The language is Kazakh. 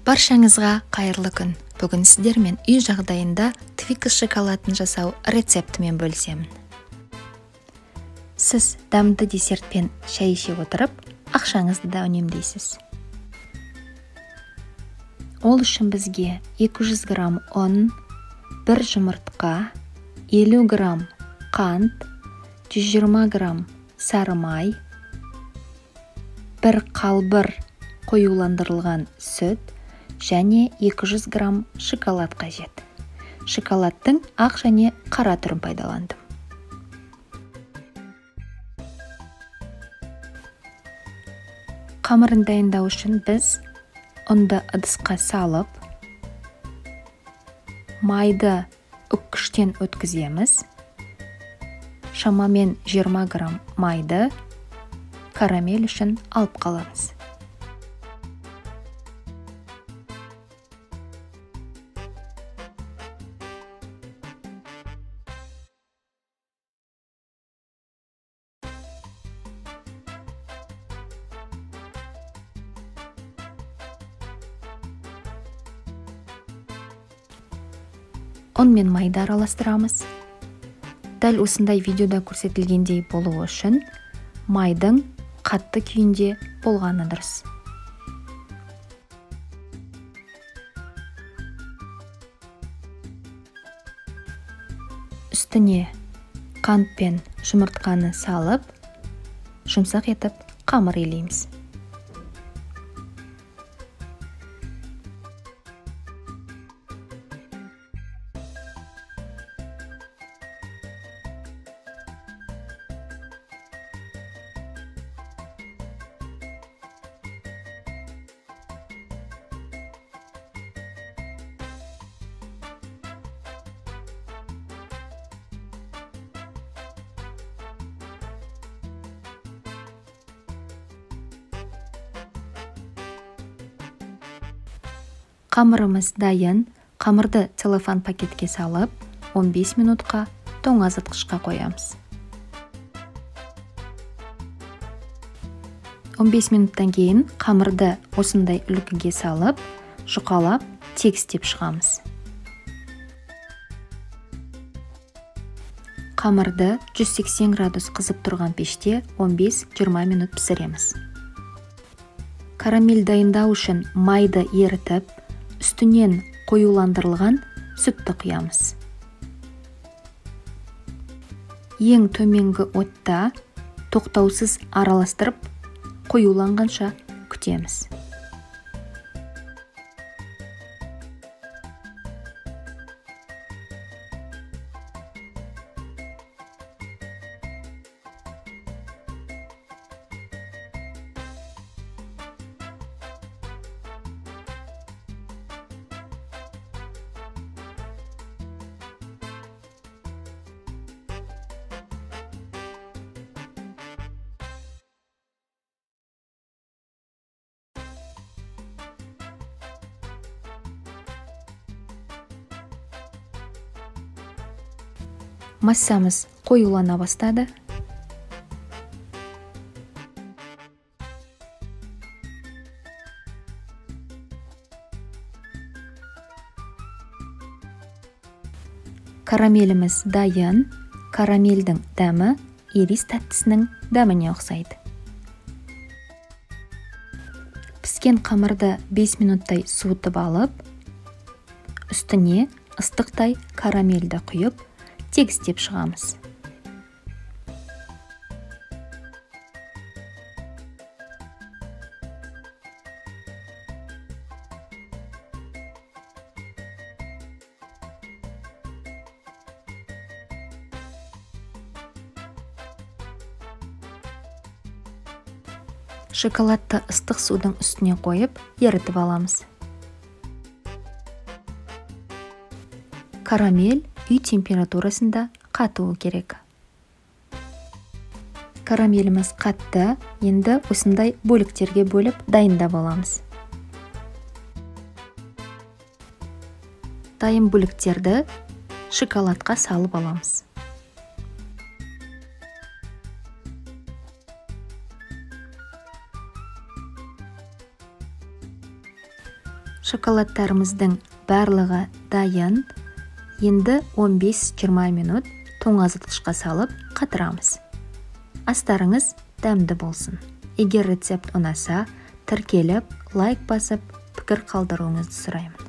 Баршаңызға қайырлы күн. Бүгін сіздермен үй жағдайында Twix шоколадын жасау рецептімен бөлісемін. Сіз дамды десертпен шай іше отырып, ақшаңызды да үнемдейсіз. Ол үшін бізге 200 грамм ұн, 1 жұмыртқа, 50 грамм қант, 120 грамм сары май, 1 қалбыр қоюландырылған сүт, және 200 грамм шоколад қажет. Шоколадтың ақ және қара түрін пайдаландым. Қамырын дайындау үшін біз ұнды ыдысқа салып, майды үккіштен өткіземіз. Шамамен 20 грамм майды карамель үшін алып қаламыз. ұн мен майды араластырамыз. Дәл осындай видеода көрсетілгендей болуы үшін майдың қатты күйінде болғаны дұрыс. Үстіне қант пен жұмыртқаны салып, жұмсақ етіп қамыр илейміз. Қамырымыз дайын. Қамырды целлофан пакетке салып, 15 минутқа тоңазытқышқа қоямыз. 15 минуттан кейін қамырды осындай үлгіге салып, жұқалап, тегістеп шығамыз. Қамырды 180 градус қызып тұрған пеште 15-20 минут пісіреміз. Карамель дайындау үшін майды ерітіп, үстінен қоюландырылған сүтті құямыз. Ең төменгі отта тоқтаусыз араластырып, қоюланғанша күтеміз. Массамыз қоюлана бастады. Карамеліміз дайын. Карамельдің дәмі ирис тәттісінің дәміне ұқсайды. Піскен қамырды 5 минуттай суытып алып, үстіне ыстықтай карамельді құйып, тегістеп шығамыз. Шоколадты ыстық судың үстіне қойып, ерітіп аламыз. Карамель үй температурасында қатуы керек. Карамеліміз қатты, енді осындай бөліктерге бөліп дайындап аламыз. Дайын бөліктерді шоколадқа салып аламыз. Шоколадтарымыздың барлығы дайын. Енді 15-20 минут тоңазытқышқа салып қатырамыз. Астарыңыз дәмді болсын. Егер рецепт ұнаса, тіркеліп, лайк басып, пікір қалдыруыңызды сұраймын.